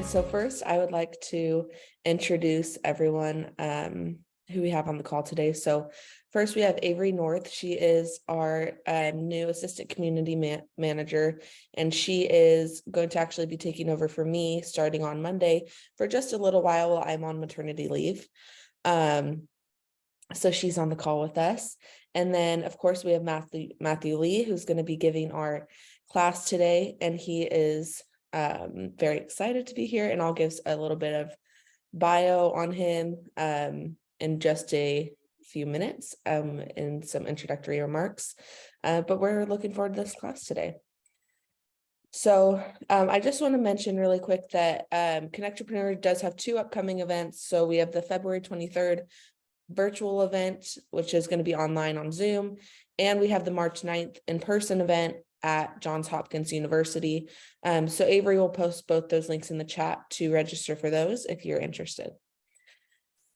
So first, I would like to introduce everyone who we have on the call today. So first, we have Avery North. She is our new assistant community manager, and she is going to actually be taking over for me starting on Monday for just a little while I'm on maternity leave. So she's on the call with us. And then, of course, we have Matthew Lee, who's going to be giving our class today, and he is very excited to be here, and I'll give a little bit of bio on him in just a few minutes in some introductory remarks, but we're looking forward to this class today. So I just want to mention really quick that CONNECTpreneur does have two upcoming events. So we have the February 23rd virtual event, which is going to be online on Zoom, and we have the March 9th in-person event at Johns Hopkins University. So Avery will post both those links in the chat to register for those if you're interested.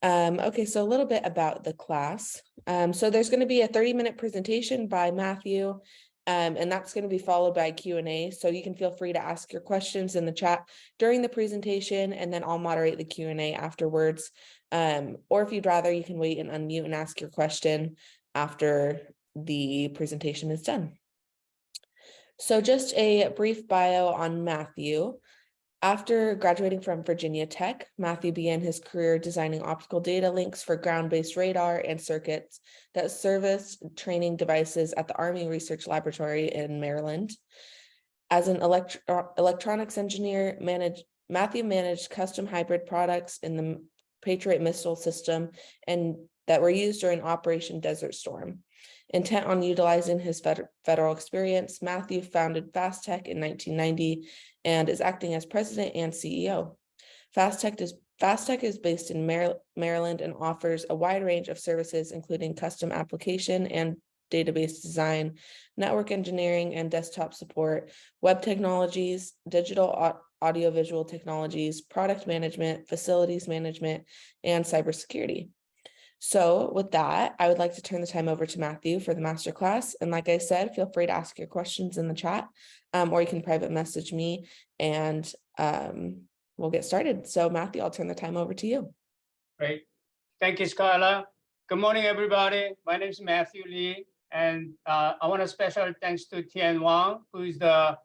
Okay, so a little bit about the class. So there's going to be a 30-minute presentation by Matthew, and that's going to be followed by Q&A. So you can feel free to ask your questions in the chat during the presentation, and then I'll moderate the Q&A afterwards. Or if you'd rather, you can wait and unmute and ask your question after the presentation is done. So just a brief bio on Matthew. After graduating from Virginia Tech, Matthew began his career designing optical data links for ground-based radar and circuits that serviced training devices at the Army Research Laboratory in Maryland. As an electronics engineer, Matthew managed custom hybrid products in the Patriot missile system and that were used during Operation Desert Storm. Intent on utilizing his federal experience, Matthew founded FastTech in 1990 and is acting as president and CEO. FastTech is based in Maryland and offers a wide range of services, including custom application and database design, network engineering and desktop support, web technologies, digital audiovisual technologies, product management, facilities management, and cybersecurity. So with that, I would like to turn the time over to Matthew for the masterclass. And like I said, feel free to ask your questions in the chat, or you can private message me and we'll get started. So Matthew, I'll turn the time over to you. Great. Thank you, Skylar. Good morning, everybody. My name is Matthew Lee, and I want to special thanks to Tian Wang, who is the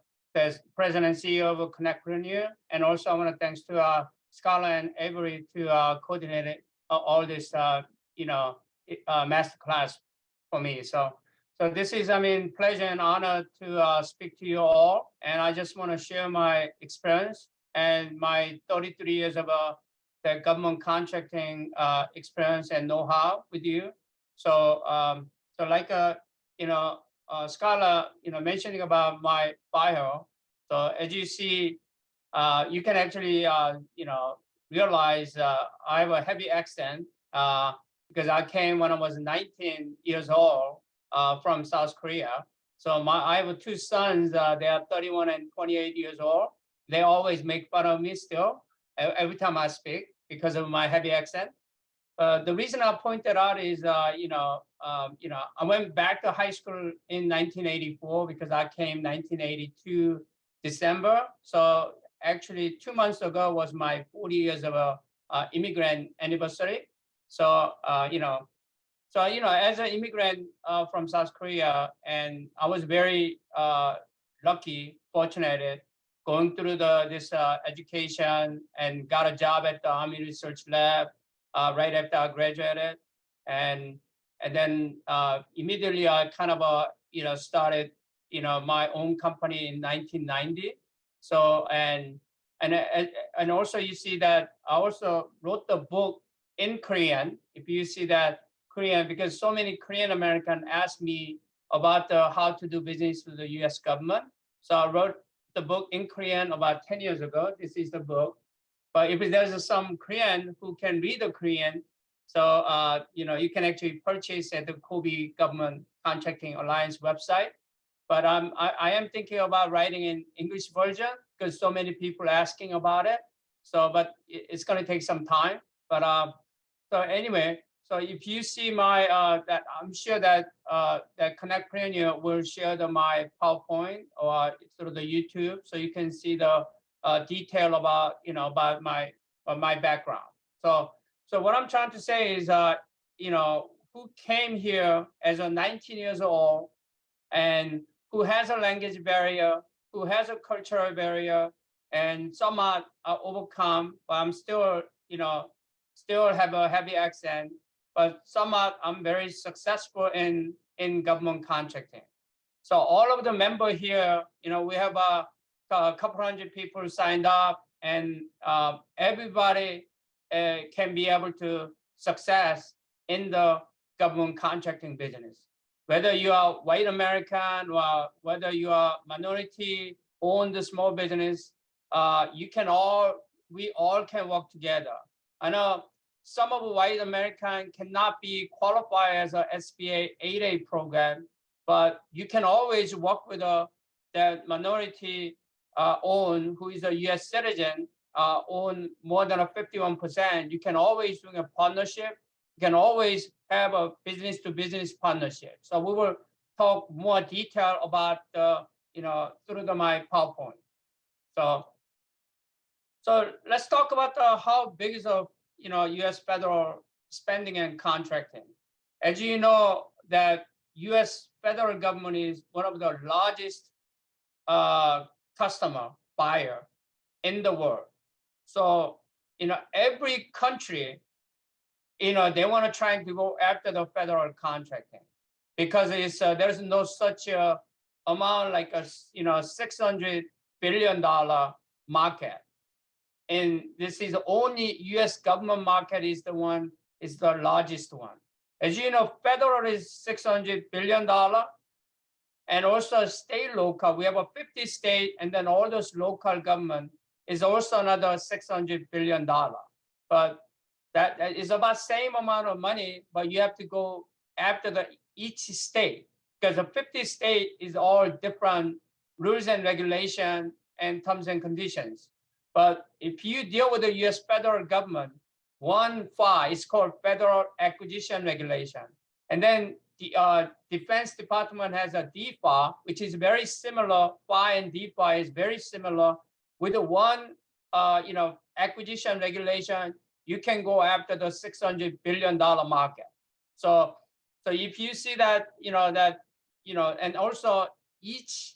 president and CEO of CONNECTpreneur. And also I want to thanks to Skylar and Avery to coordinate all this masterclass for me. So this is, pleasure and honor to speak to you all. And I just want to share my experience and my 33 years of the government contracting experience and know-how with you. So, like Skylar, mentioning about my bio. So as you see, you can actually, realize I have a heavy accent because I came when I was 19 years old from South Korea. So I have two sons, they are 31 and 28 years old. They always make fun of me still every time I speak because of my heavy accent. The reason I pointed out is, I went back to high school in 1984 because I came 1982 December. So actually 2 months ago was my 40 years of immigrant anniversary. So, as an immigrant from South Korea, and I was very lucky, fortunate, going through this education and got a job at the Army Research Lab right after I graduated, and then immediately I kind of started my own company in 1990. So and also you see that I also wrote the book in Korean. If you see that Korean, because so many Korean American ask me about how to do business with the U.S. government. So I wrote the book in Korean about 10 years ago. This is the book. But if there's some Korean who can read the Korean, so you can actually purchase at the Kobe Government Contracting Alliance website. But I am thinking about writing in English version because so many people are asking about it. So, but it's going to take some time. But so anyway, so if you see my that I'm sure that that CONNECTpreneur will share my PowerPoint or sort of the YouTube, so you can see the detail about, about my background. So what I'm trying to say is, who came here as a 19 years old and who has a language barrier, who has a cultural barrier, and somewhat overcome, but I'm still, still have a heavy accent, but somewhat I'm very successful in government contracting. So all of the members here, we have a couple hundred people signed up, and everybody can be able to success in the government contracting business. Whether you are white American or whether you are minority owned small business, we all can work together. I know some of white American cannot be qualified as a SBA 8A program, but you can always work with that minority owned who is a U.S. citizen, own more than a 51%. You can always do a partnership. You can always have a business-to-business partnership. So we will talk more detail about through my PowerPoint. So let's talk about how big is the U.S. federal spending and contracting. As you know, that U.S. federal government is one of the largest customer buyer in the world. So every country, they want to try to go after the federal contracting because there's no such amount like a $600 billion market. And this is only U.S. government market is the largest one. As you know, federal is $600 billion, and also state local. We have a 50 state, and then all those local government is also another $600 billion. But that is about same amount of money, but you have to go after each state because the 50 state is all different rules and regulation and terms and conditions. But if you deal with the U.S. federal government, one FAR is called Federal Acquisition Regulation. And then the Defense Department has a DFAR, which is very similar. FAR and DFAR is very similar. With the one, acquisition regulation, you can go after the $600 billion market. So if you see that, and also each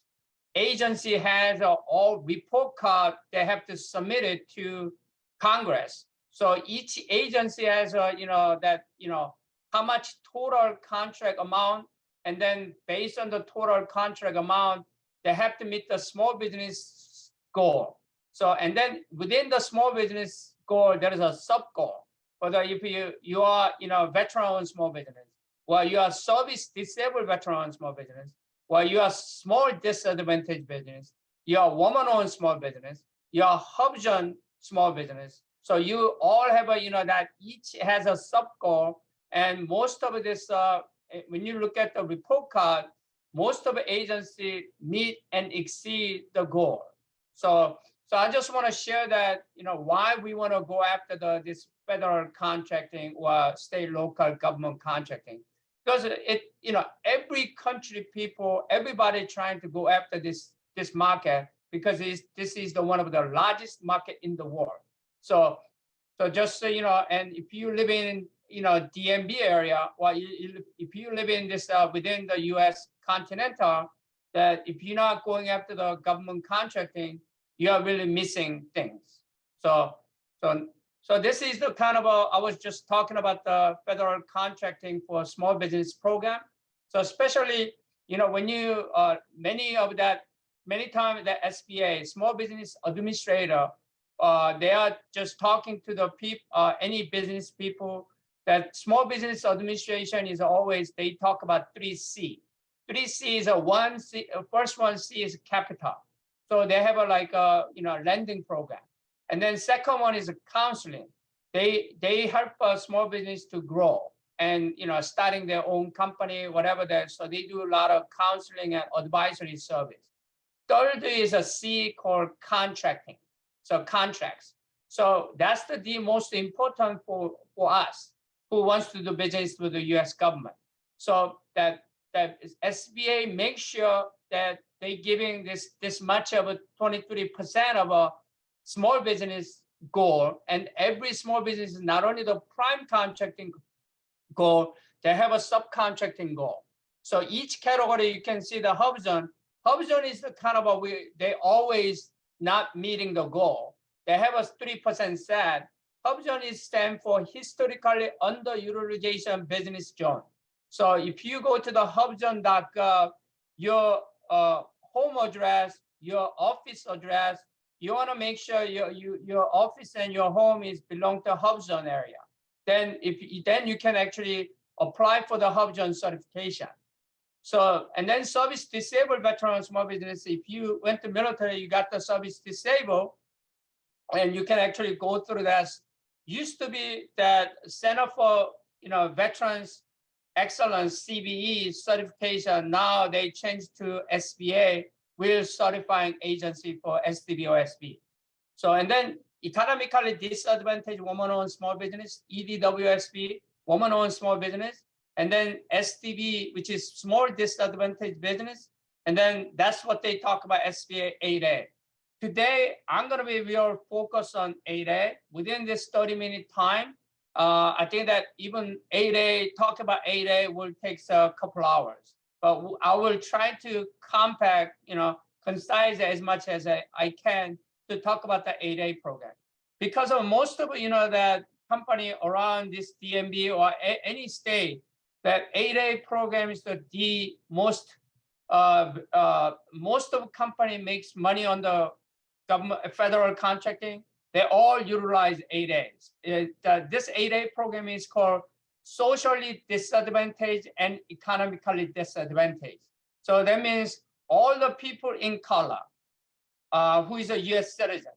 agency has all report card, they have to submit it to Congress. So each agency has how much total contract amount, and then based on the total contract amount, they have to meet the small business goal. So, and then within the small business goal, there is a sub goal. Whether if you are veteran-owned small business, or you are service disabled veteran-owned small business, or you are small disadvantaged business, you are woman-owned small business, you are husband small business. So you all have that each has a sub goal, and most of this, when you look at the report card, most of the agency meet and exceed the goal. So I just want to share that why we want to go after this federal contracting or state local government contracting, because every country people, everybody trying to go after this market because this is one of the largest market in the world. So just so and if you live in DMV area, or if you live in this within the U.S. continental, that if you're not going after the government contracting, you are really missing things. So this is the kind of I was just talking about the federal contracting for small business program. So especially when you many times the SBA, small business administrator, they are just talking to the people, any business people. That small business administration is always, they talk about 3C. 3C is one C. First one C is capital. So they have a lending program, and then second one is counseling. They help small business to grow and starting their own company, whatever that. So they do a lot of counseling and advisory service. Third is a C called contracting. So contracts. So that's the most important for us who wants to do business with the U.S. government. So that SBA makes sure that they giving this much of a 23% of small business goal, and every small business is not only the prime contracting goal, they have a subcontracting goal. So each category, you can see the hub zone. Hub zone is the kind of they always not meeting the goal. They have a 3% set. Hub zone is stand for historically underutilization business zone. So if you go to the hubzone.gov, your home address, your office address, you want to make sure your office and your home is belong to hub zone area. Then then you can actually apply for the hub zone certification. So, and then service disabled veteran small business, if you went to military, you got the service disabled, and you can actually go through that. Used to be that Center for Veterans Excellence, CVE certification. Now they changed to SBA, Will Certifying Agency for SDVOSB. So, and then economically disadvantaged woman-owned small business, EDWSB, woman-owned small business, and then SDB, which is small disadvantaged business. And then that's what they talk about, SBA 8A. Today, I'm going to be real focused on 8A. Within this 30-minute time, I think that even 8A, talk about 8A will take a couple hours. But I will try to compact, concise as much as I can to talk about the 8A program. Because of most of, that company around this DMV or any state, that 8A program is the most of company makes money on the government, federal contracting. They all utilize 8As. This 8A program is called socially disadvantaged and economically disadvantaged. So that means all the people in color who is a U.S. citizen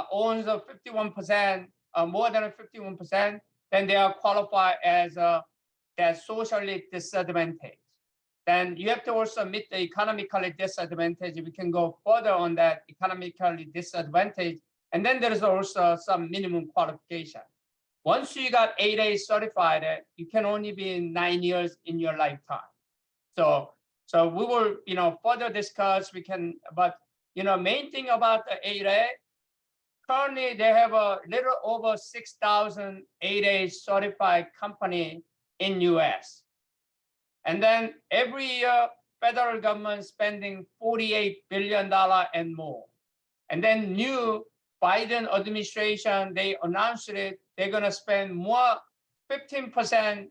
owns a 51%, more than 51%, then they are qualified as socially disadvantaged. Then you have to also meet the economically disadvantaged. We can go further on that economically disadvantaged. And then there is also some minimum qualification. Once you got 8A certified, you can only be in 9 years in your lifetime. So we will, further discuss. We can, but main thing about the 8A, currently they have a little over 6,000 8A certified company in US. And then every year, federal government spending $48 billion and more. And then new Biden administration, they announced it, they're gonna spend more, 15%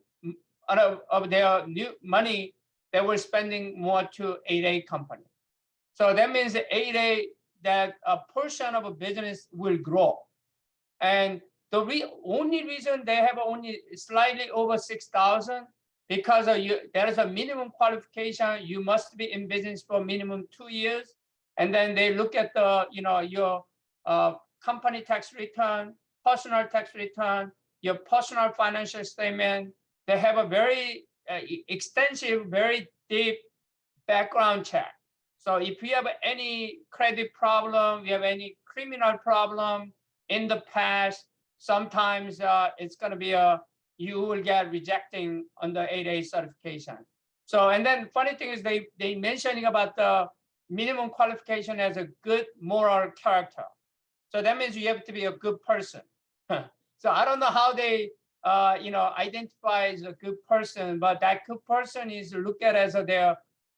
of their new money, they were spending more to 8A company. So that means the 8A, that a portion of a business will grow. And the only reason they have only slightly over 6,000, because there is a minimum qualification. You must be in business for minimum 2 years. And then they look at the, your company tax return, personal tax return, your personal financial statement. They have a very extensive, very deep background check. So if you have any credit problem, you have any criminal problem in the past, sometimes it's going to be you will get rejecting on the 8A certification. So, and then funny thing is they mentioning about the minimum qualification as a good moral character. So that means you have to be a good person. So I don't know how they, identify as a good person, but that good person is looked at as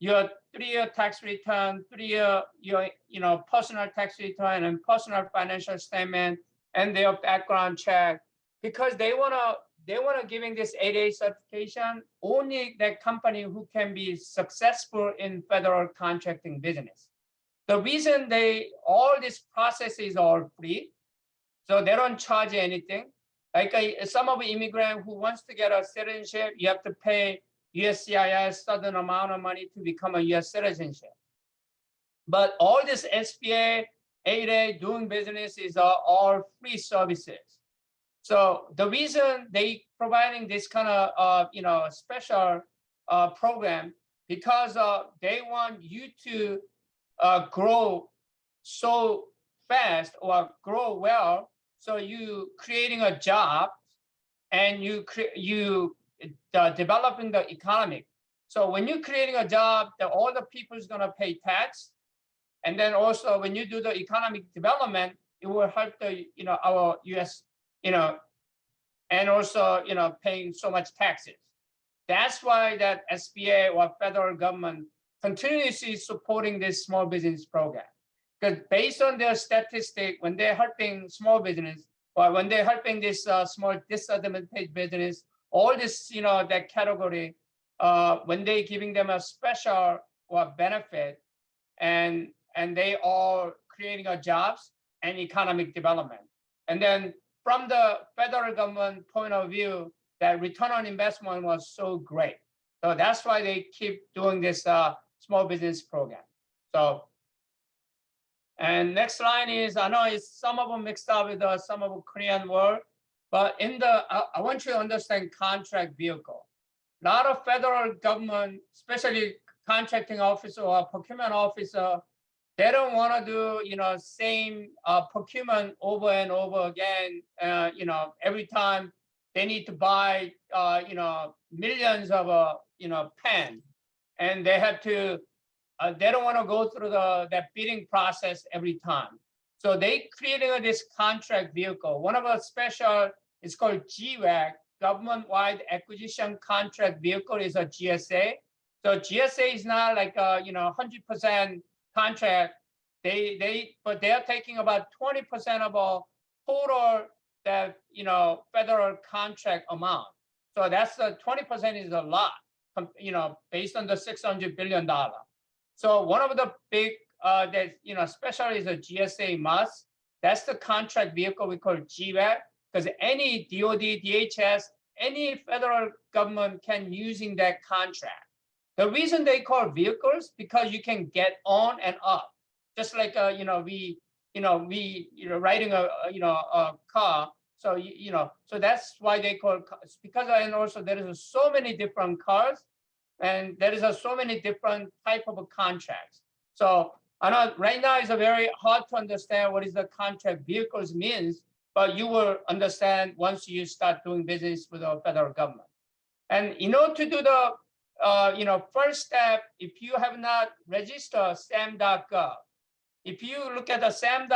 your 3-year tax return, 3-year your personal tax return and personal financial statement and their background check, because they wanna giving this 8A certification only that company who can be successful in federal contracting business. The reason all these processes are free, so they don't charge anything. Like some of the immigrant who wants to get a citizenship, you have to pay USCIS certain amount of money to become a US citizenship. But all this SBA, 8A doing business is all free services. So the reason they providing this kind of special program, because they want you to grow so fast or grow well. So you creating a job and you developing the economy. So when you're creating a job, all the people is gonna pay tax. And then also when you do the economic development, it will help the, our US, and also, paying so much taxes. That's why that SBA or federal government continuously supporting this small business program. Because based on their statistic, when they're helping small business, or when they're helping this small disadvantaged business, all this, that category, when they're giving them a special or benefit, and they are creating jobs and economic development. And then from the federal government point of view, that return on investment was so great. So that's why they keep doing this small business program. So, and next line is, I know it's some of them mixed up with some of the Korean word, but in the, I want you to understand contract vehicle. A lot of federal government, especially contracting officer or procurement officer, they don't want to do, same procurement over and over again. Every time they need to buy, millions of, pen, and they have to, they don't want to go through that bidding process every time. So they created this contract vehicle. One of the special is called GWAC, Government-Wide Acquisition Contract Vehicle, is a GSA. So GSA is not like a 100% contract. But they're taking about 20% of all total that federal contract amount. So that's 20% is a lot, based on the $600 billion. So one of the big that especially is a GSA must. That's the contract vehicle we call GWAC, because any DoD, DHS, any federal government can using that contract. The reason they call vehicles because you can get on and up, just like we riding a car. So so that's why they call, because and also there is so many different cars, and there is so many different type of contracts. So I know right now it's a very hard to understand what is the contract vehicles means, but you will understand once you start doing business with the federal government. And in order to do the first step, if you have not registered SAM.gov, if you look at the SAM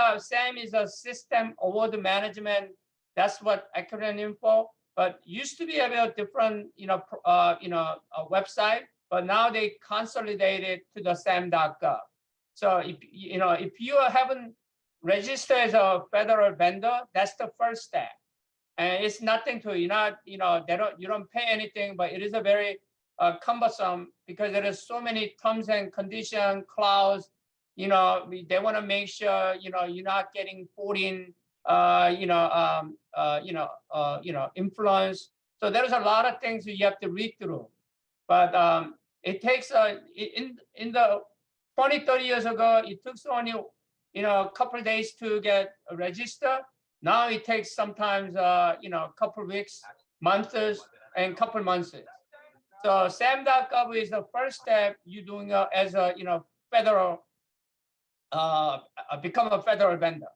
is a System Award Management. That's what acronym for. But used to be a different website, but now they consolidated to the SAM.gov. So if you haven't registered as a federal vendor, that's the first step. And it's nothing to you don't pay anything, but it is a very cumbersome because there is so many terms and condition clause. They want to make sure you're not getting foreign influence. So there's a lot of things you have to read through. But it takes in the 20-30 years ago, it took only a couple of days to get registered. Now it takes sometimes a couple of weeks, months, and couple of months. So SAM.gov is the first step you're doing as a federal become a federal vendor.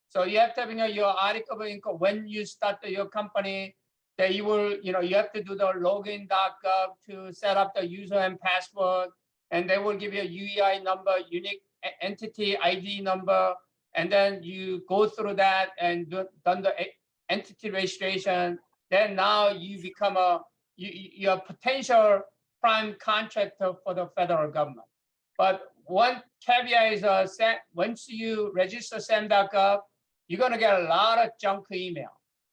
So you have to have your article of income when you start your company. That you will you have to do the login.gov to set up the user and password, and they will give you a UEI number, unique entity ID number, and then you go through that and done the entity registration. Then now you become you're a potential prime contractor for the federal government. But one caveat is once you register SAM.gov, you're going to get a lot of junk email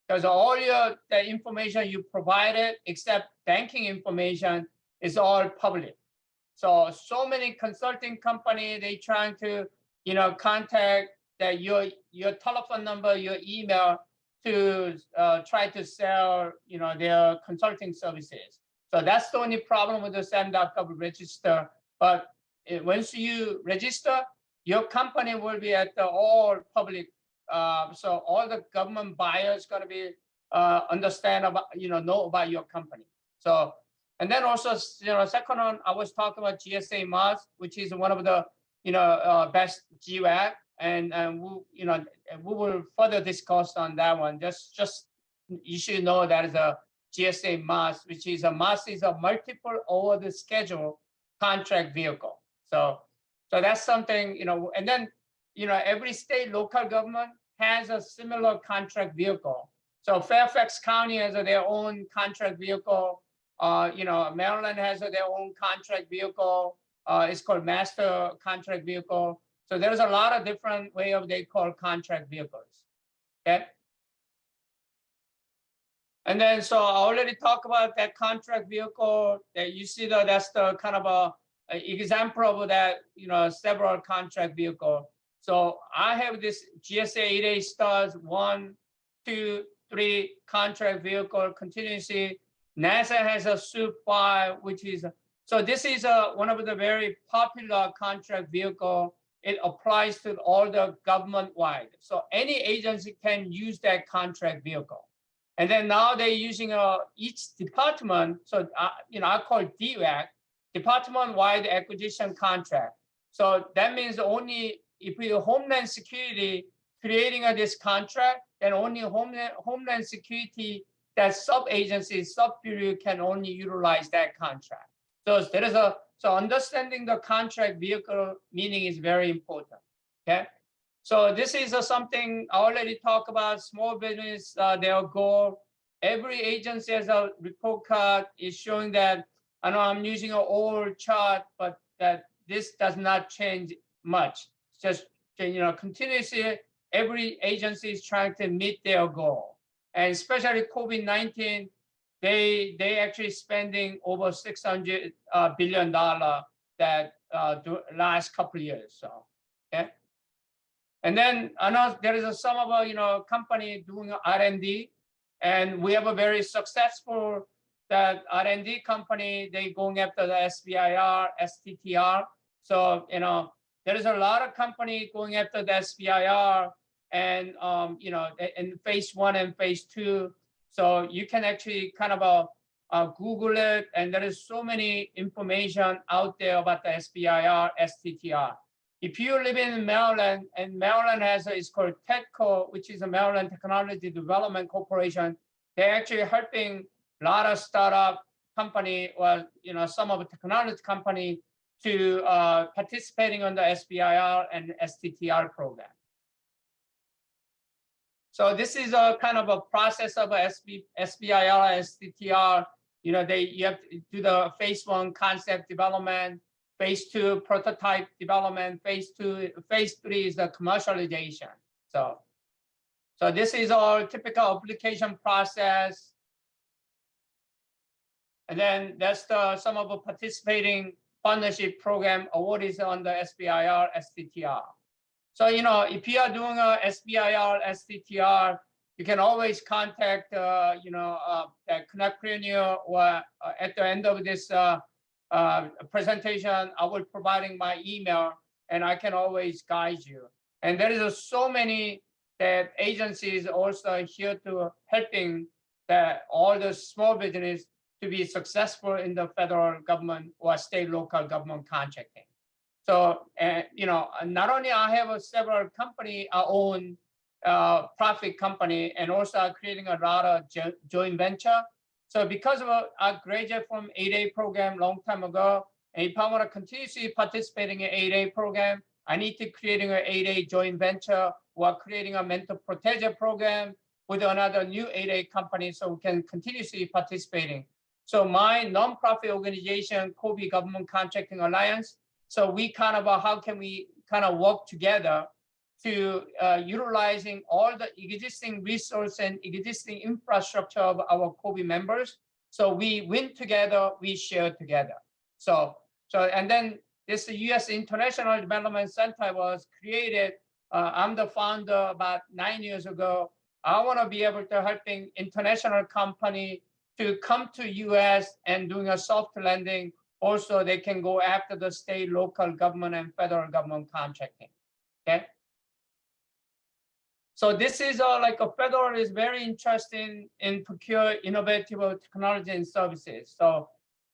because all the information you provided, except banking information, is all public. So many consulting company, they trying to contact that your telephone number, your email to try to sell their consulting services. So that's the only problem with the SAM.gov register. But once you register, your company will be at the all public. So all the government buyers going to be understand about know about your company. So and then also second one, I was talking about GSA Mars, which is one of the best GWAC, and we will further discuss on that one. Just you should know that is a GSA Mars, which is a multiple award schedule contract vehicle. So that's something and then every state local government, has a similar contract vehicle. So Fairfax County has their own contract vehicle. Maryland has their own contract vehicle. It's called master contract vehicle. So there's a lot of different way of they call contract vehicles. Okay. And then, so I already talked about that contract vehicle that you see that's the kind of a example of that, several contract vehicle. So I have this GSA 8A stars 1, 2, 3 contract vehicle continuously. NASA has a SUP 5, which is, so this is one of the very popular contract vehicle. It applies to all the government wide. So any agency can use that contract vehicle. And then now they're using each department. So, I call it DWAC, department-wide acquisition contract. So that means only if we Homeland Security creating this contract, then only Homeland Security, that sub-agency, sub-bureau can only utilize that contract. So there is so understanding the contract vehicle meaning is very important, okay? So this is something I already talked about, small business, their goal. Every agency has a report card is showing that, I know I'm using an old chart, but that this does not change much. It's just, continuously, every agency is trying to meet their goal. And especially COVID-19, they actually spending over $600 billion that last couple of years, so, okay. And then I know there is some of a company doing R&D, and we have a very successful that R&D company. They going after the SBIR, STTR. So there is a lot of company going after the SBIR, and in phase 1 and phase 2. So you can actually kind of Google it, and there is so many information out there about the SBIR, STTR. If you live in Maryland, and Maryland has it's called TEDCO, which is a Maryland Technology Development Corporation, they're actually helping a lot of startup company or some of the technology company to participating on the SBIR and STTR program. So this is a kind of a process of a SBIR and STTR. You have to do the phase 1 concept development. Phase 2 prototype development, phase 3 is the commercialization. So this is our typical application process. And then that's some of the participating partnership program award is on the SBIR, STTR. So, if you are doing a SBIR, STTR, you can always contact, CONNECTpreneur, or at the end of this presentation, I will be providing my email, and I can always guide you. And there is so many that agencies also here to helping that all the small business to be successful in the federal government or state local government contracting. So, not only I have several company, our own profit company, and also creating a lot of joint venture. So because of I graduated from 8A program long time ago, and if I want to continuously participating in 8A program, I need to creating an 8A joint venture or creating a mental proteger program with another new 8A company so we can continuously participating. So my nonprofit organization, Kobe Government Contracting Alliance, so we kind of, how can we kind of work together to utilizing all the existing resource and existing infrastructure of our Kobe members. So we win together, we share together. So and then this U.S. International Development Center was created. I'm the founder about 9 years ago. I want to be able to helping international company to come to U.S. and doing a soft landing. Also, they can go after the state, local government, and federal government contracting. Okay. So this is like a federal is very interesting in procure innovative technology and services. So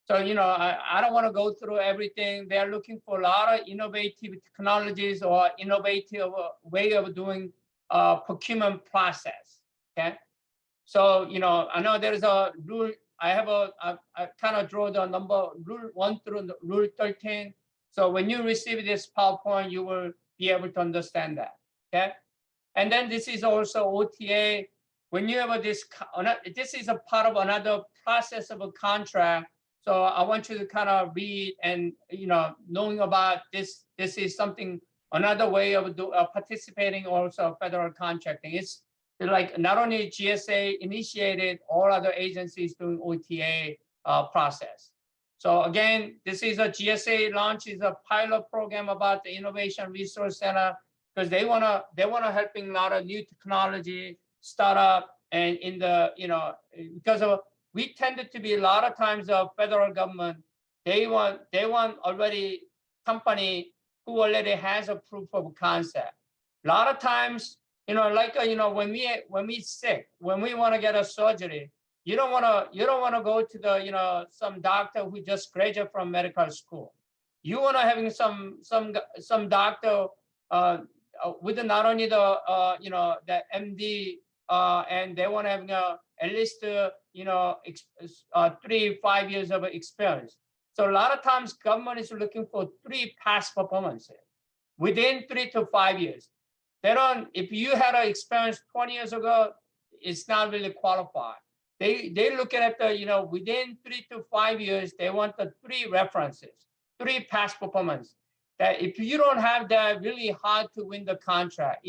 I don't want to go through everything. They're looking for a lot of innovative technologies or innovative way of doing procurement process. Okay. So I know there's a rule. I kind of draw the number rule 1 through rule 13. So when you receive this PowerPoint, you will be able to understand that. Okay. And then this is also OTA. When you have this is a part of another process of a contract. So I want you to kind of read and, knowing about this. This is something, another way of participating also federal contracting. It's like not only GSA initiated, all other agencies doing OTA process. So again, this is a GSA launch, is a pilot program about the Innovation Resource Center, because they wanna helping a lot of new technology startup, and in the, because of, we tended to be a lot of times of federal government, they want already company who already has a proof of concept. A lot of times, like when we sick, when we want to get a surgery, you don't want to go to the some doctor who just graduated from medical school. You want to having some doctor with not only the MD, and they want to have at least 3-5 years of experience. So a lot of times government is looking for 3 past performances within 3 to 5 years. They don't, if you had an experience 20 years ago, it's not really qualified. They look at the, within 3 to 5 years, they want the 3 references, 3 past performance. That if you don't have that, really hard to win the contract.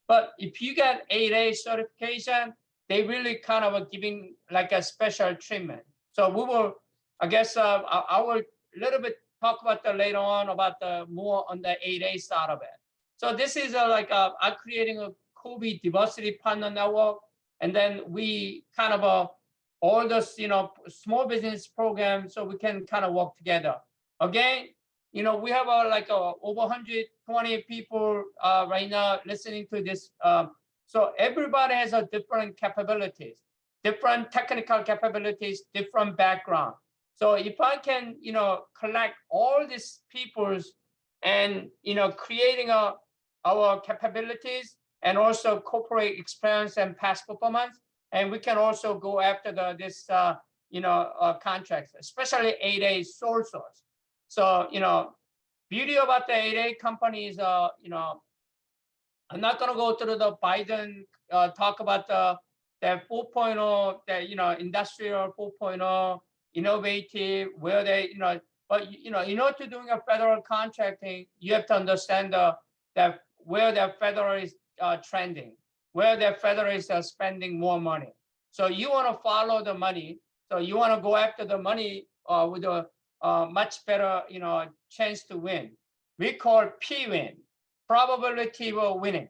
But if you get 8A certification, they really kind of are giving like a special treatment. So we will, I guess, I will a little bit talk about that later on, about the more on the 8A side of it. So this is I'm creating a COVID diversity partner network, and then we kind of all those small business programs, so we can kind of work together. Again, we have over 120 people right now listening to this. So everybody has a different capabilities, different technical capabilities, different background. So if I can, collect all these people's and, creating our capabilities and also corporate experience and past performance, and we can also go after this contracts, especially 8A sole source. So, beauty about the 8A companies, I'm not going to go through the Biden talk about the 4.0, the industrial 4.0, innovative, where they, but in order to doing a federal contracting, you have to understand that where the federal is trending, where the federal is spending more money. So you want to follow the money. So you want to go after the money with a much better, chance to win. We call P-win, probability of winning.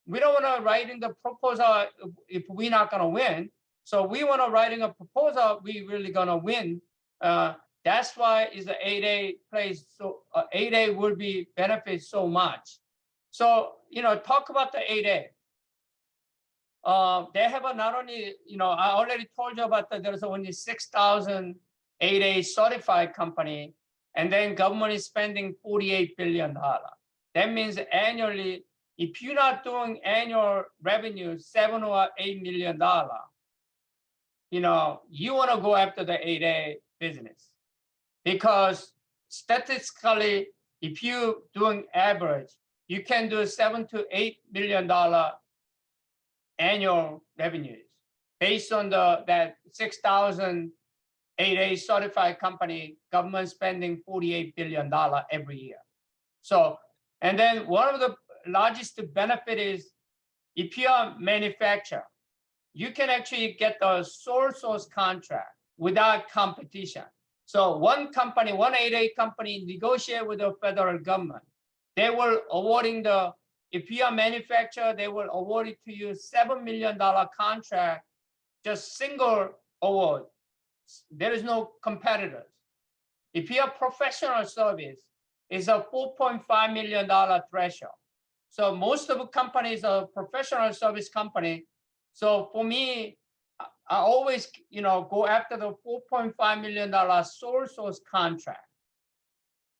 We don't want to write in the proposal if we're not going to win. So we want to write in a proposal we really going to win. That's why is the 8A plays, so 8A will be benefit so much. So, talk about the 8A. They have not only, I already told you about that there's only 6,000 8A certified company, and then government is spending $48 billion. That means annually, if you're not doing annual revenue, $7 or $8 million, you want to go after the 8A business. Because statistically, if you're doing average, you can do $7 to $8 million annual revenues based on that 6,000 8A certified company, government spending $48 billion every year. So, and then one of the largest benefit is if you're a manufacturer, you can actually get the sole source contract without competition. So one company, one 8A company negotiate with the federal government. They will awarding if you're a manufacturer, they will award it to you $7 million contract, just single award. There is no competitors. If you have professional service, it's a $4.5 million threshold. So most of the companies are professional service company. So for me, I always, go after the $4.5 million sole source contract,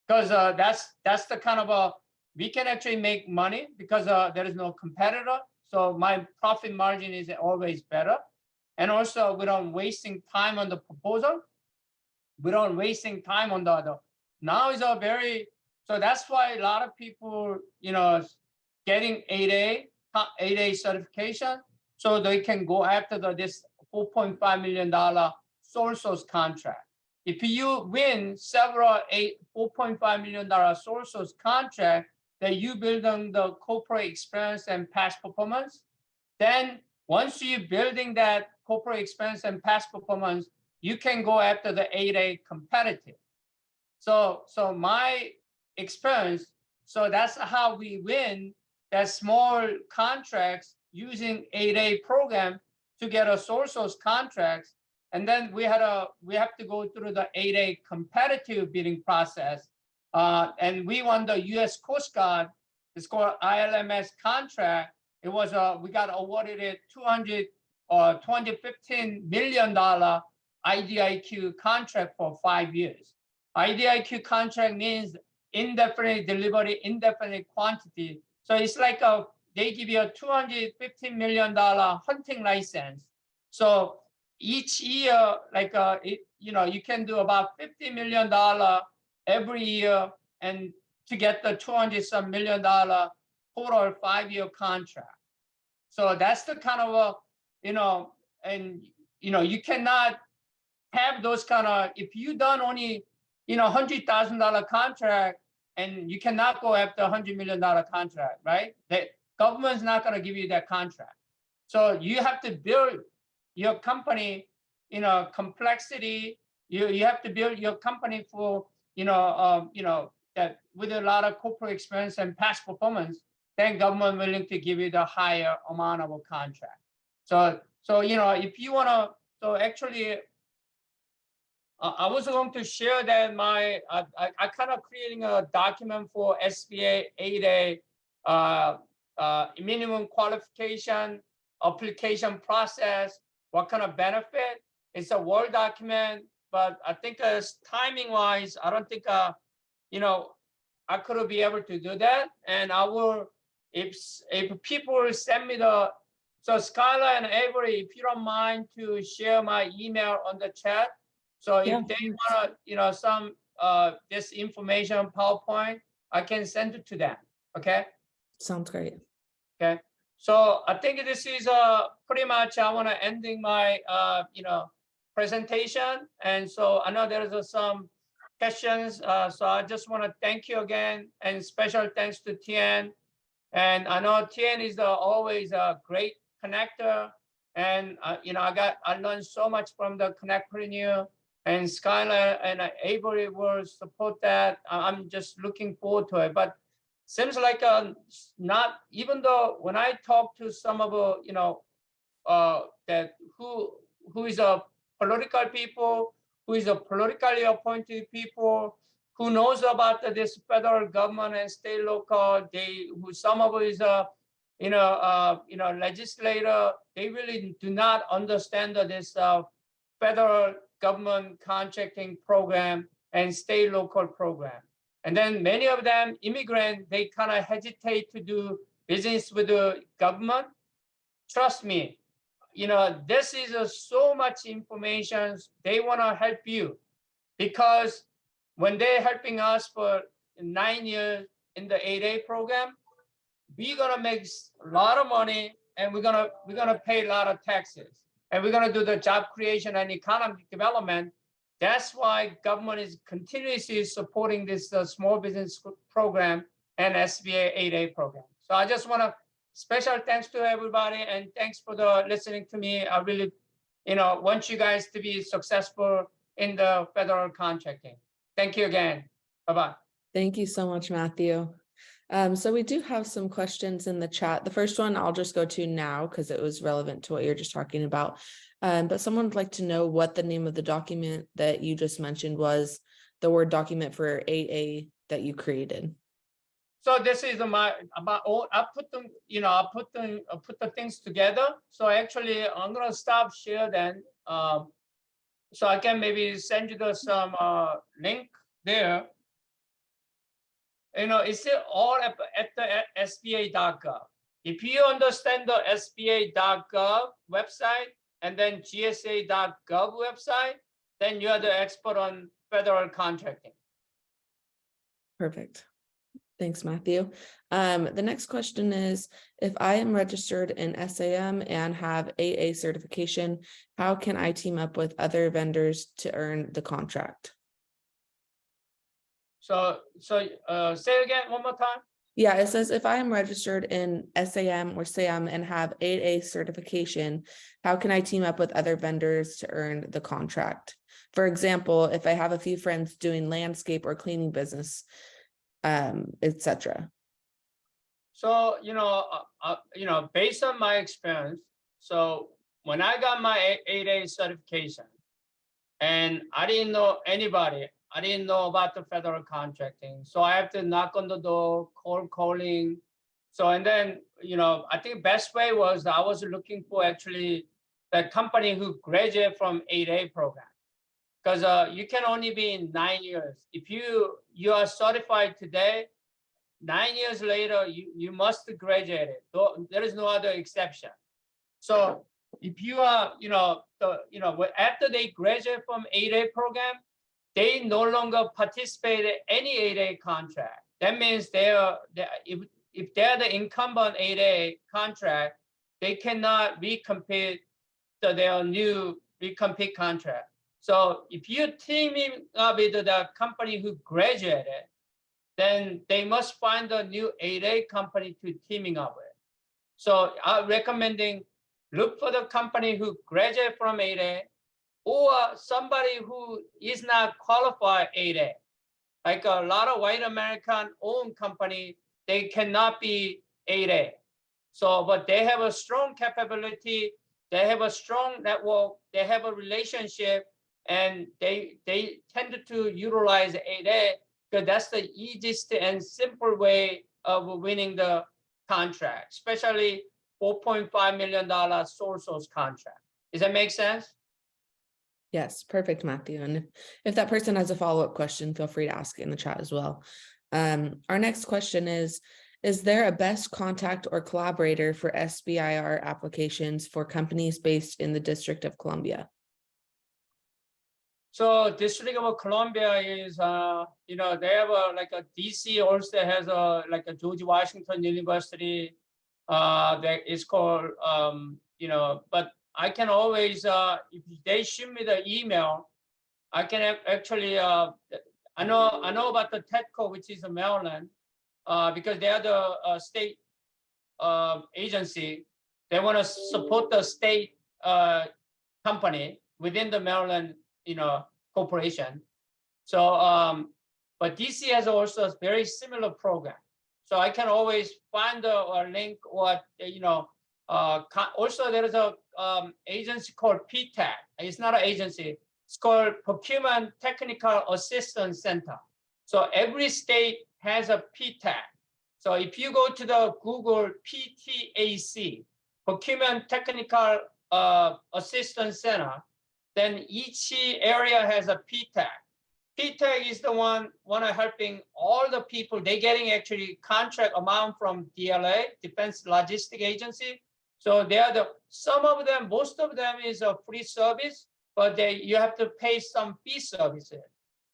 because that's the kind of we can actually make money because there is no competitor. So my profit margin is always better. And also, we don't wasting time on the proposal. We don't wasting time on the other. Now is a very, so that's why a lot of people, getting 8A 8A certification, so they can go after this $4.5 million sole source contract. If you win several $4.5 million sole source contract that you build on the corporate experience and past performance, then once you're building that corporate experience and past performance, you can go after the 8A competitive. So my experience, so that's how we win that small contracts using 8A program to get a sole source contracts. And then we have to go through the 8A competitive bidding process. And we won the US Coast Guard, it's called ILMS contract. It was we got awarded a $215 million IDIQ contract for 5 years. IDIQ contract means indefinite delivery, indefinite quantity. So it's like they give you a $215 million hunting license. So each year, like you can do about $50 million every year, and to get the $200-some million total 5-year contract. So that's the kind of you cannot have those kind of, if you done only $100,000 contract, and you cannot go after $100 million contract, right? The government's not going to give you that contract. So you have to build your company, complexity. You have to build your company for, that with a lot of corporate experience and past performance, then government willing to give you the higher amount of a contract. So if you want to, so actually, I was going to share that I kind of creating a document for SBA 8A minimum qualification, application process, what kind of benefit. It's a Word document, but I think timing wise, I don't think I could be able to do that. And I will, if people send me so Skylar and Avery, if you don't mind to share my email on the chat. So if they want some this information PowerPoint, I can send it to them. Okay. Sounds great. Okay. So I think this is pretty much, I want to ending my presentation. And so I know there's some questions. So I just want to thank you again, and special thanks to Tien. And I know Tien is always a great connector. And I learned so much from the CONNECTpreneur. And Skylar and Avery will support that. I'm just looking forward to it. But seems like not, even though when I talk to some of that who is a political people, who is a politically appointed people, who knows about this federal government and state local, who some of it is legislator, they really do not understand this federal government contracting program and state local program. And then many of them immigrant, they kind of hesitate to do business with the government. Trust me, this is so much information. They want to help you, because when they're helping us for 9 years in the 8A program, we're gonna make a lot of money, and we're gonna pay a lot of taxes. And we're going to do the job creation and economic development. That's why government is continuously supporting this small business program and SBA 8A program. So I just want to special thanks to everybody, and thanks for listening to me. I really, want you guys to be successful in the federal contracting. Thank you again. Bye-bye. Thank you so much, Matthew. So we do have some questions in the chat. The first one I'll just go to now because it was relevant to what you're just talking about. But someone would like to know what the name of the document that you just mentioned was, the Word document for 8A that you created. So this is I put them, I put the things together. So actually I'm gonna stop share then. So I can maybe send you some link there. It's all at the SBA.gov. If you understand the SBA.gov website and then GSA.gov website, then you are the expert on federal contracting. Perfect. Thanks, Matthew. The next question is, if I am registered in SAM and have AA certification, how can I team up with other vendors to earn the contract? So say again one more time. Yeah, it says if I am registered in SAM or SAM and have AA certification, how can I team up with other vendors to earn the contract? For example, if I have a few friends doing landscape or cleaning business, etc. So, based on my experience, so when I got my 8A certification and I didn't know anybody, I didn't know about the federal contracting. So I have to knock on the door, cold calling. So, and then, I think best way was I was looking for actually the company who graduate from 8A program. Because you can only be in 9 years. If you are certified today, 9 years later, you must graduate it. There is no other exception. So if you are, after they graduate from 8A program, they no longer participate in any 8A contract. That means if they're the incumbent 8A contract, they cannot recompete their new recompete contract. So if you're teaming up with the company who graduated, then they must find a new 8A company to teaming up with. So I'm recommending look for the company who graduate from 8A or somebody who is not qualified 8A. Like a lot of white American owned company, they cannot be 8A. So, but they have a strong capability, they have a strong network, they have a relationship, and they tend to utilize 8A because that's the easiest and simple way of winning the contract, especially $4.5 million sole source contract. Does that make sense? Yes, perfect, Matthew. And if that person has a follow-up question, feel free to ask it in the chat as well. Our next question is there a best contact or collaborator for SBIR applications for companies based in the District of Columbia? So District of Columbia is, they have a DC also has a George Washington University that is called, but I can always, if they shoot me the email, I can actually, I know about the TEDCO, which is in Maryland, because they are the state agency. They want to support the state company within the Maryland, corporation. So, but DC has also a very similar program. So I can always find a link or, also there is a agency called PTAC. It's not an agency. It's called Procurement Technical Assistance Center. So every state has a PTAC. So if you go to the Google PTAC, Procurement Technical Assistance Center, then each area has a PTAC. PTAC is the one helping all the people. They're getting actually contract amount from DLA, Defense Logistic Agency. So they are some of them, most of them is a free service, but you have to pay some fee services.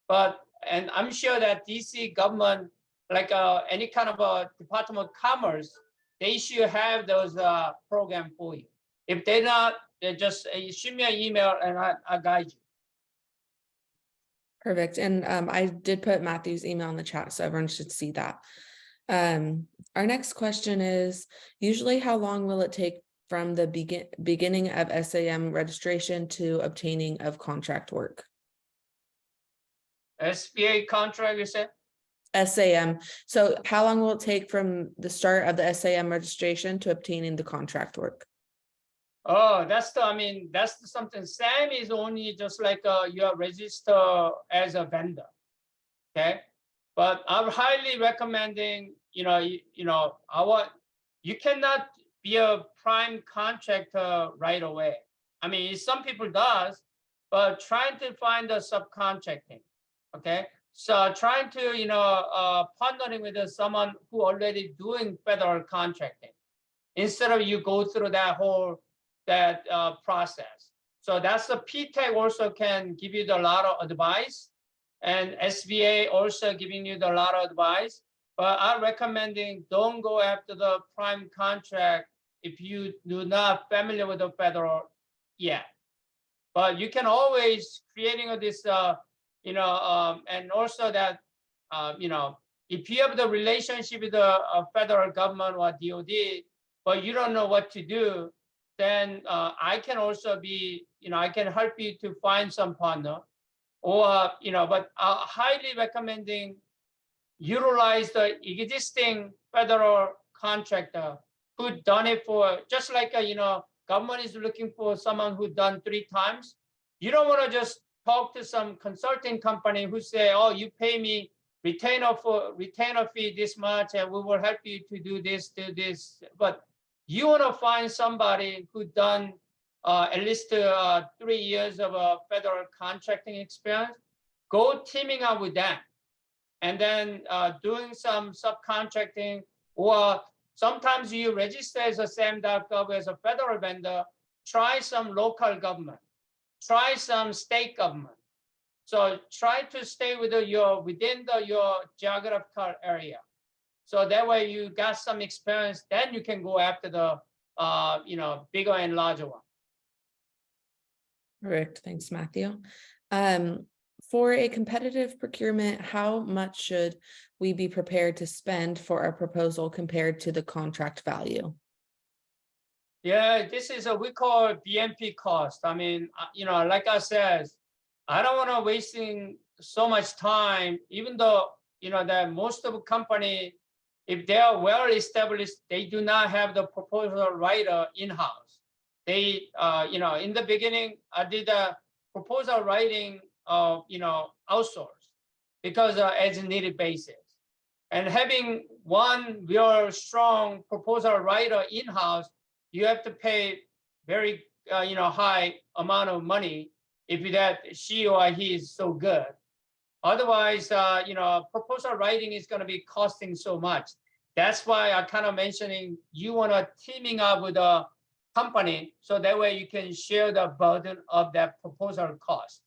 And I'm sure that DC government, like any kind of a Department of Commerce, they should have those program for you. If they're not, they just shoot me an email and I guide you. Perfect. And I did put Matthew's email in the chat, so everyone should see that. Our next question is, usually how long will it take from the beginning of SAM registration to obtaining of contract work? SBA contract, you said? SAM. So how long will it take from the start of the SAM registration to obtaining the contract work? Oh, that's something. SAM is only just like you are registered as a vendor, okay? But I'm highly recommending, you cannot be a prime contractor right away. I mean, some people does, but trying to find a subcontracting, okay? So trying to, partnering with someone who already doing federal contracting, instead of you go through that whole process. So that's the PTAC also can give you a lot of advice, and SBA also giving you a lot of advice. But I'm recommending don't go after the prime contract if you do not familiar with the federal yet. But you can always creating this, and also that, if you have the relationship with the federal government or DOD, but you don't know what to do, then I can also be, I can help you to find some partner, or, but highly recommending utilize the existing federal contractor who done it for, just like, government is looking for someone who done 3 times. You don't want to just talk to some consulting company who say, oh, you pay me retainer fee this much and we will help you to do this. But you want to find somebody who done at least 3 years of federal contracting experience. Go teaming up with them, and then doing some subcontracting, or sometimes you register as a SAM.gov as a federal vendor, try some local government, try some state government. So try to stay with within your geographical area. So that way you got some experience, then you can go after the bigger and larger one. Correct. Thanks, Matthew. For a competitive procurement, how much should we be prepared to spend for a proposal compared to the contract value? Yeah, this is we call BMP cost. I mean, like I said, I don't want to wasting so much time, even though, that most of the company, if they are well established, they do not have the proposal writer in-house. They, in the beginning, I did a proposal writing, outsource, because as a needed basis. And having one real strong proposal writer in-house, you have to pay very, high amount of money if that she or he is so good. Otherwise, proposal writing is going to be costing so much. That's why I kind of mentioning you want to teaming up with a company, so that way you can share the burden of that proposal cost.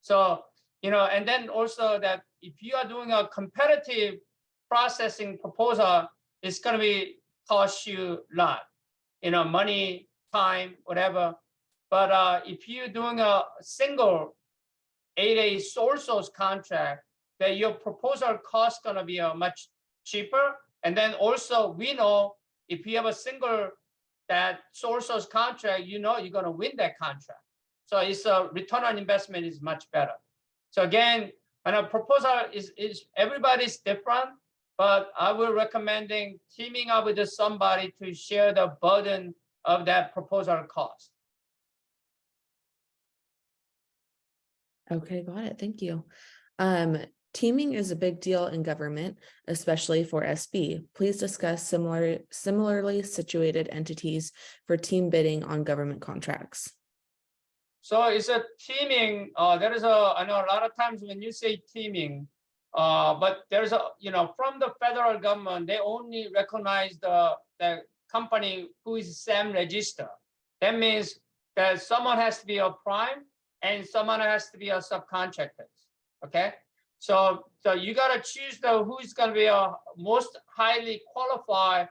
So, and then also that if you are doing a competitive processing proposal, it's going to be cost you a lot, money, time, whatever. But if you're doing a single 8A sole source contract, that your proposal cost going to be much cheaper. And then also we know if you have a single that sole source contract, you're going to win that contract. So it's a return on investment is much better. So again, when a proposal is everybody's different, but I will recommending teaming up with somebody to share the burden of that proposal cost. Okay, got it. Thank you. Teaming is a big deal in government, especially for SB. Please discuss similarly situated entities for team bidding on government contracts. So it's a teaming. I know a lot of times when you say teaming, but there's from the federal government, they only recognize the company who is SAM registered. That means that someone has to be a prime and someone has to be a subcontractor. Okay. So you got to choose who's going to be a most highly qualified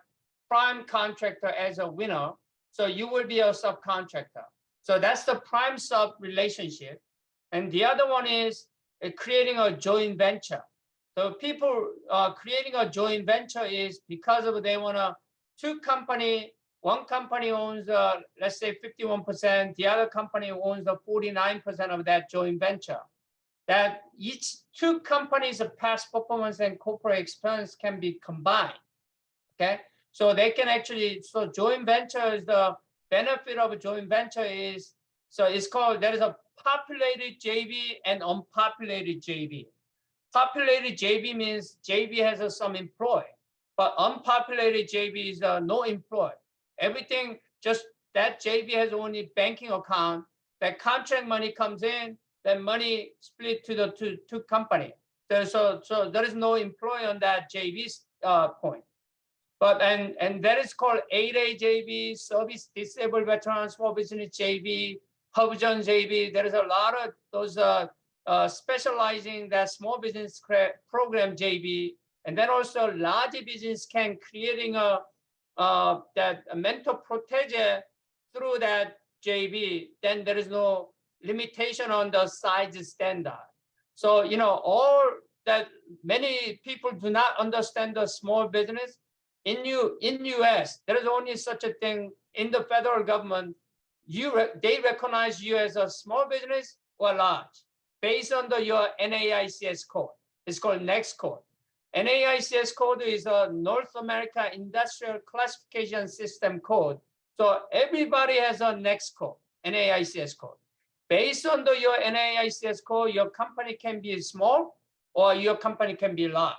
prime contractor as a winner. So you will be a subcontractor. So that's the prime sub relationship. And the other one is creating a joint venture. So people creating a joint venture is because of they want one company owns, let's say 51%, the other company owns the 49% of that joint venture. That each 2 companies of past performance and corporate experience can be combined. Okay, so they can actually, so joint venture is the benefit of a joint venture is, so it's called, there is a populated JV and unpopulated JV. Populated JV means JV has some employee, but unpopulated JV is no employee. Everything, just that JV has only banking account, that contract money comes in, that money split to the two company. So there is no employee on that JV point. But and that is called 8A JV, Service Disabled Veteran Small Business JV, Hubzone JV. There is a lot of those specializing that small business program JV, And then also large business can creating a that a mental protege through that JV, then there is no limitation on the size standard. So, you know, all that many people do not understand the small business. In US, there is only such a thing in the federal government. They recognize you as a small business or large based on your NAICS code. It's called NEXT code. NAICS code is a North America Industrial Classification System code. So everybody has a NEXT code, NAICS code. Based on your NAICS code, your company can be small or your company can be large.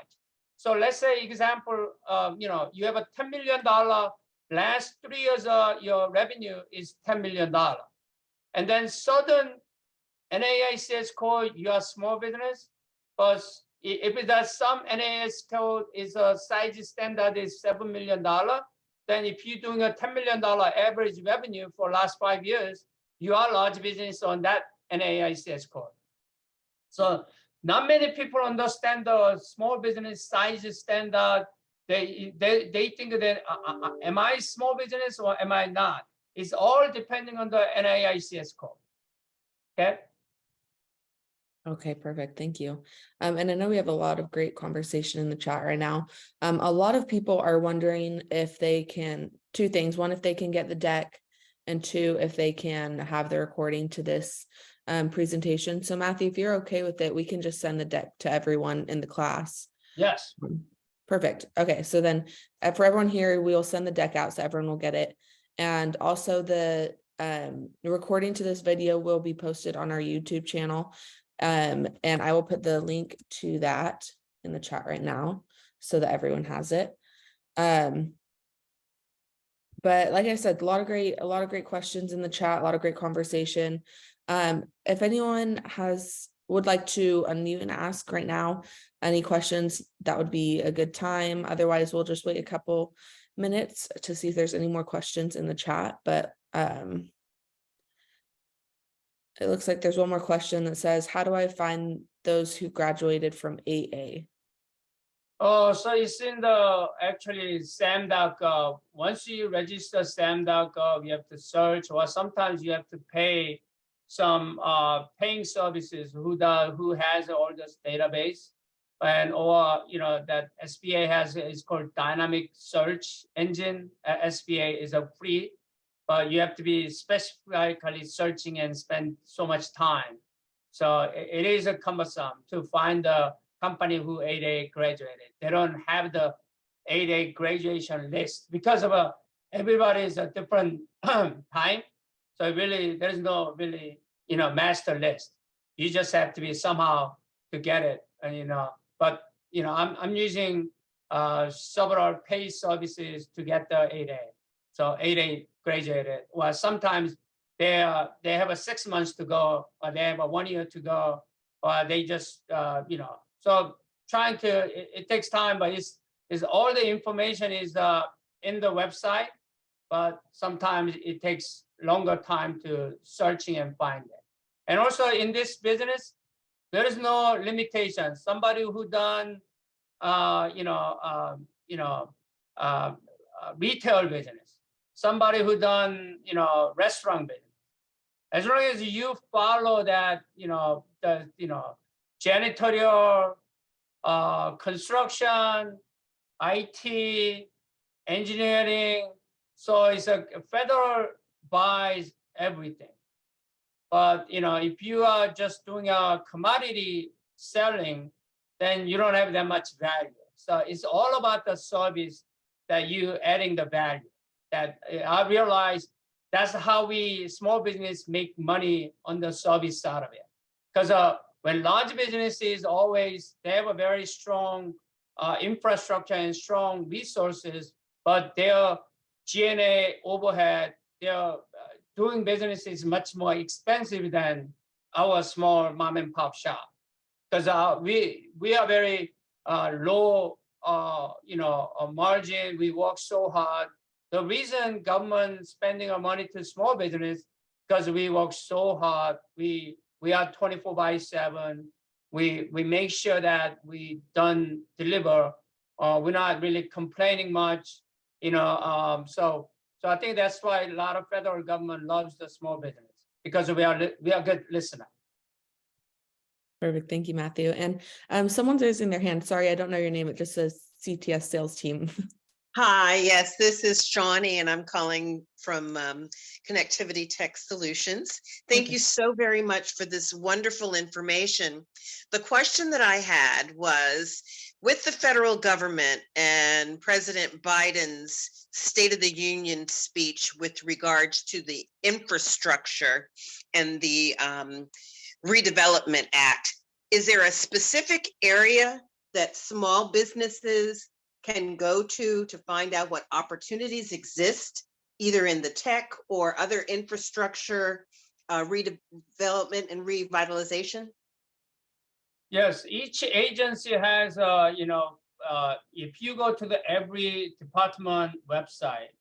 So let's say, example, you know, you have a $10 million, last 3 years, your revenue is $10 million. And then sudden NAICS code, you are small business, but if it has some NAICS code is a size standard is $7 million, then if you're doing a $10 million average revenue for last 5 years, you are large business on that NAICS code. So not many people understand the small business size standard. They think that, am I small business or am I not? It's all depending on the NAICS code, okay? Okay, perfect. Thank you. And I know we have a lot of great conversation in the chat right now. A lot of people are wondering if they can, two things. One, if they can get the deck, and two, if they can have the recording to this presentation. So Matthew, if you're okay with it, we can just send the deck to everyone in the class. Yes. Perfect. Okay, so then for everyone here, we'll send the deck out so everyone will get it. And also the recording to this video will be posted on our YouTube channel. And I will put the link to that in the chat right now so that everyone has it. But like I said, a lot of great questions in the chat, a lot of great conversation. If anyone would like to unmute and ask right now any questions, that would be a good time. Otherwise, we'll just wait a couple minutes to see if there's any more questions in the chat. But it looks like there's one more question that says, how do I find those who graduated from 8A? Oh, so it's in the actually SAM.gov. Once you register SAM.gov, you have to search, or sometimes you have to pay some paying services who has all this database, and or you know that SBA has is called dynamic search engine. SBA is a free, but you have to be specifically searching and spend so much time. So it is a cumbersome to find the company who 8A graduated. They don't have the 8A graduation list because of everybody is a different time. So really, there is no really, you know, master list. You just have to be somehow to get it, and you know. But you know, I'm using several paid services to get the 8A. So 8A graduated. Well, sometimes they have a 6 months to go, or they have a 1 year to go, or they just you know. So trying to it takes time, but it's all the information is in the website, but sometimes it takes longer time to searching and find it. And also in this business, there is no limitation. Somebody who done retail business, somebody who done restaurant business. As long as you follow that, janitorial, construction, IT, engineering. So it's a federal buys everything. But if you are just doing a commodity selling, then you don't have that much value. So it's all about the service that you adding the value. That I realize that's how we small business make money on the service side of it. Because when large businesses always they have a very strong infrastructure and strong resources, but their G&A overhead, their doing business is much more expensive than our small mom and pop shop. Because we are very low margin. We work so hard. The reason government spending our money to small business because we work so hard. We are 24/7. We make sure that we deliver We're not really complaining much, so I think that's why a lot of federal government loves the small business, because we are good listener. Perfect. Thank you, Matthew. And someone's raising their hand. Sorry, I don't know your name. It just says CTS sales team. Hi, yes, this is Shawnee, and I'm calling from Connectivity Tech Solutions. Thank Okay. you so very much for this wonderful information. The question that I had was, with the federal government and President Biden's State of the Union speech with regards to the infrastructure and the Redevelopment Act, is there a specific area that small businesses can go to find out what opportunities exist, either in the tech or other infrastructure redevelopment and revitalization? Yes, each agency has, if you go to every department website,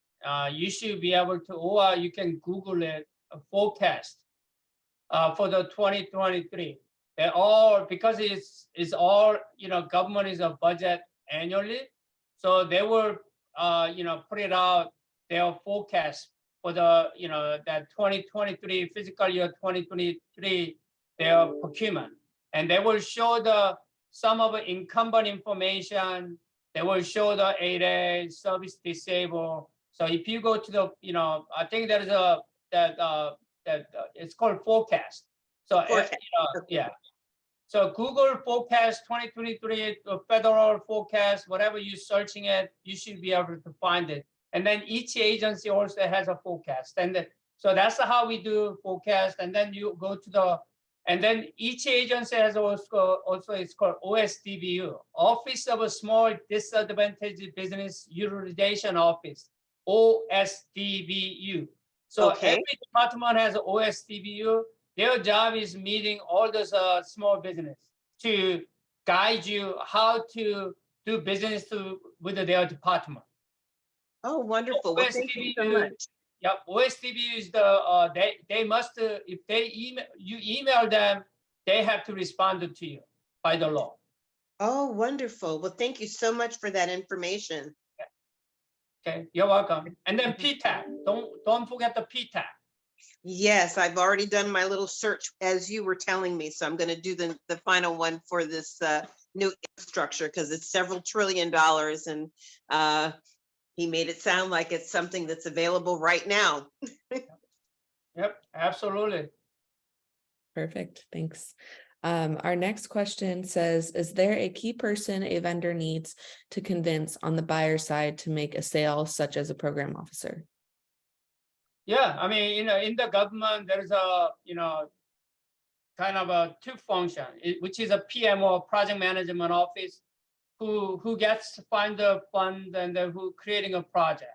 you should be able to, or you can Google it, a forecast for the 2023. They're all, because it's all, government is a budget annually. So they will, put it out, their forecast for the, that 2023, fiscal year 2023, their procurement. And they will show some of the incumbent information. They will show the 8A, service disabled. So if you go to the, I think there is it's called forecast. So, Forecast. yeah. So Google forecast 2023, federal forecast, whatever you're searching it, you should be able to find it. And then each agency also has a forecast. And so that's how we do forecast. And then you go to and then each agency has also it's called OSDBU, Office of a Small Disadvantaged Business Utilization Office, OSDBU. So every department has OSDBU. Their job is meeting all those small business to guide you how to do business with their department. Oh, wonderful. Well, thank you so much. Yep, OSDB is they must, if they email them, they have to respond to you by the law. Oh, wonderful. Well, thank you so much for that information. Okay, you're welcome. And then PTAC, don't forget the PTAC. Yes, I've already done my little search as you were telling me. So I'm going to do the final one for this new infrastructure, because it's several $1 trillion. And he made it sound like it's something that's available right now. Yep, absolutely. Perfect. Thanks. Our next question says, is there a key person a vendor needs to convince on the buyer side to make a sale, such as a program officer? Yeah, I mean, in the government, there's a, kind of a two function, which is a PMO, project management office, who gets to find the fund and then who creating a project.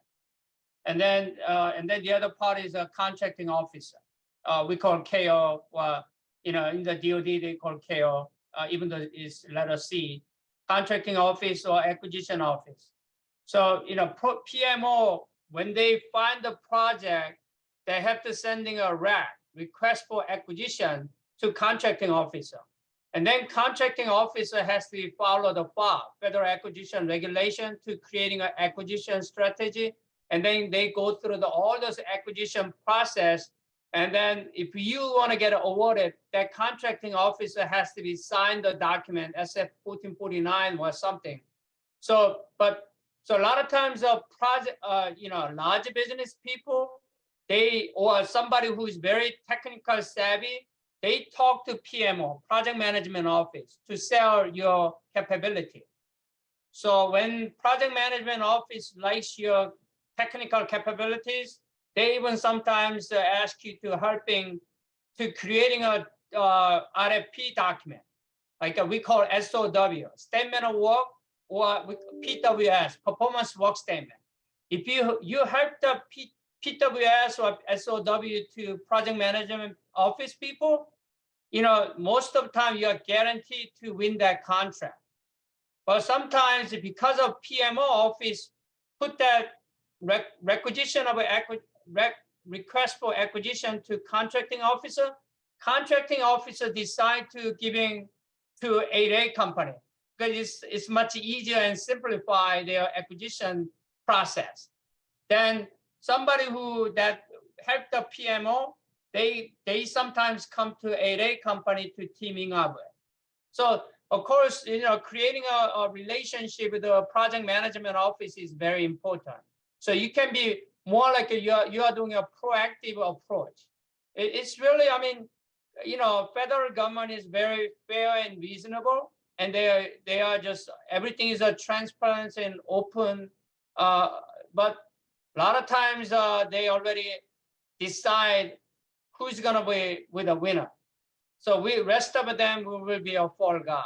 And then the other part is a contracting officer. We call KO, in the DoD, they call KO, even though it's letter C, contracting office or acquisition office. So, PMO, when they find the project, they have to send in a RAC, request for acquisition, to contracting officer. And then contracting officer has to follow the FAR, Federal Acquisition Regulation, to creating an acquisition strategy. And then they go through all those acquisition process. And then if you want to get awarded, that contracting officer has to be signed the document, SF 1449 or something. So a lot of times a project, large business people, or somebody who is very technical savvy, they talk to PMO, project management office, to sell your capability. So when project management office likes your technical capabilities, they even sometimes ask you to helping to creating a RFP document, like we call SOW, statement of work, or PWS, performance work statement. If you help the PWS or SOW to project management office people, most of the time you are guaranteed to win that contract. But sometimes because of PMO office put that requisition of request for acquisition to contracting officer decide to giving to 8A company. because it's much easier and simplify their acquisition process. Then somebody that help the PMO, they sometimes come to a company to teaming up with. So of course, creating a relationship with the project management office is very important. So you can be more like you are doing a proactive approach. It's really, I mean, federal government is very fair and reasonable, and they are just, everything is a transparent and open. But a lot of times they already decide who's gonna be with a winner. So rest of them will be a fall guy.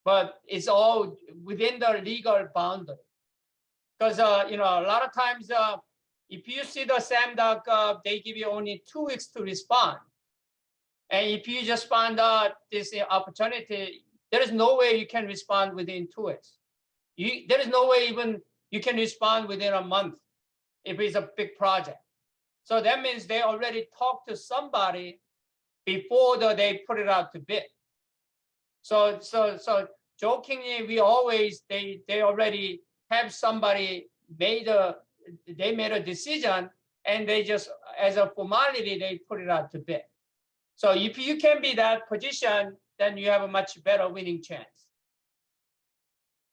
But it's all within the legal boundary. Because a lot of times if you see the SAMDOC, they give you only 2 weeks to respond. And if you just find out this opportunity, there is no way you can respond within 2 weeks. There is no way even you can respond within a month if it's a big project. So that means they already talked to somebody before they put it out to bid. So jokingly, we always, they already have somebody made a decision, and they just, as a formality, they put it out to bid. So if you can be that position, then you have a much better winning chance.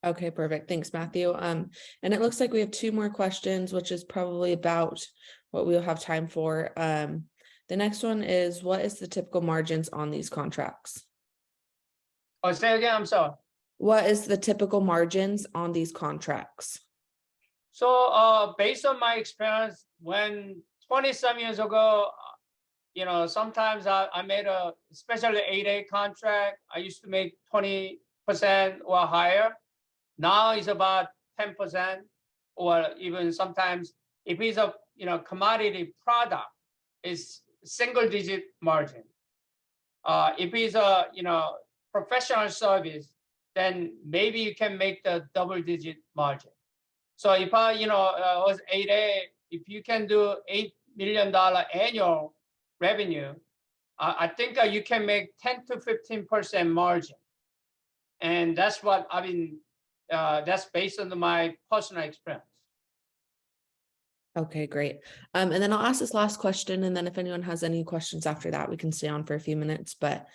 Okay, perfect. Thanks, Matthew. And it looks like we have 2 more questions, which is probably about what we'll have time for. The next one is, what is the typical margins on these contracts? Oh, say again, I'm sorry. What is the typical margins on these contracts? So based on my experience, when 20-some years ago, sometimes I made especially 8A contract, I used to make 20% or higher. Now it's about 10%, or even sometimes if it's a commodity product, it's single-digit margin. If it's a professional service, then maybe you can make the double-digit margin. So if I was 8A, if you can do $8 million annual revenue, I think you can make 10 to 15% margin, and that's what I mean. That's based on my personal experience. Okay, great. And then I'll ask this last question, and then if anyone has any questions after that, we can stay on for a few minutes. But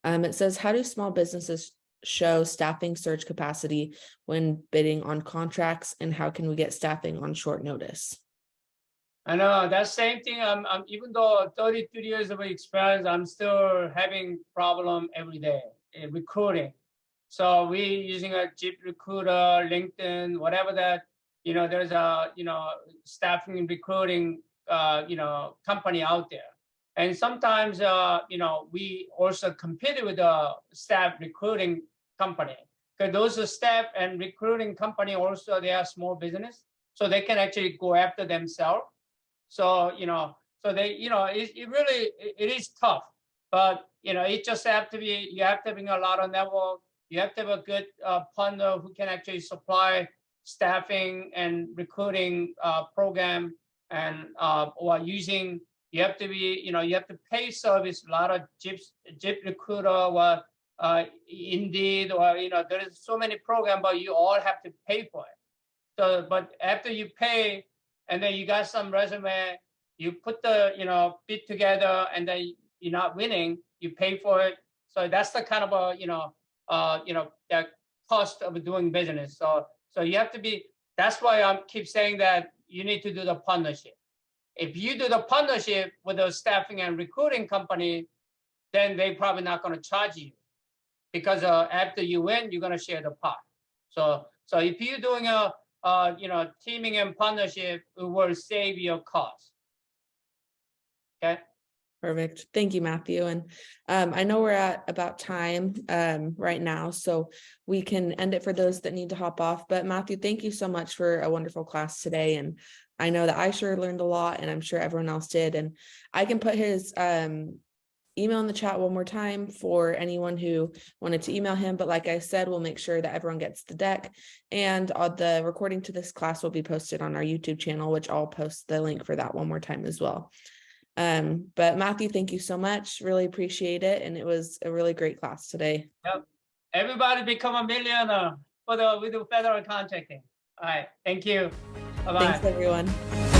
it says, how do small businesses show staffing surge capacity when bidding on contracts, and how can we get staffing on short notice? I know that same thing. I'm even though 32 years of experience, I'm still having problem every day in recruiting. So we using a Jeep Recruiter, LinkedIn, whatever that, there's a, staffing and recruiting, company out there. And sometimes, we also compete with the staff recruiting company, because those are staff and recruiting company also, they are small business, so they can actually go after themselves. So, so they, it is tough, but, it just have to be, you have to have a lot of network. You have to have a good partner who can actually supply staffing and recruiting program, and or using, you have to be, you have to pay service, a lot of Jeep Recruiter or Indeed, or, there is so many programs, but you all have to pay for it. So, but after you pay, and then you got some resume, you put the, bid together, and then you're not winning, you pay for it. So that's the kind of a, the cost of doing business. So you have to be, that's why I keep saying that you need to do the partnership. If you do the partnership with a staffing and recruiting company, then they probably not going to charge you, because after you win, you're going to share the pot. So if you're doing a teaming and partnership, it will save your cost. Okay. Perfect. Thank you, Matthew. And I know we're at about time right now, so we can end it for those that need to hop off. But Matthew, thank you so much for a wonderful class today. And I know that I sure learned a lot, and I'm sure everyone else did. And I can put his email in the chat one more time for anyone who wanted to email him. But like I said, we'll make sure that everyone gets the deck, and the recording to this class will be posted on our YouTube channel, which I'll post the link for that one more time as well. But Matthew, thank you so much. Really appreciate it. And it was a really great class today. Yep. Everybody become a millionaire with the federal contracting. All right. Thank you. Bye-bye. Thanks, everyone.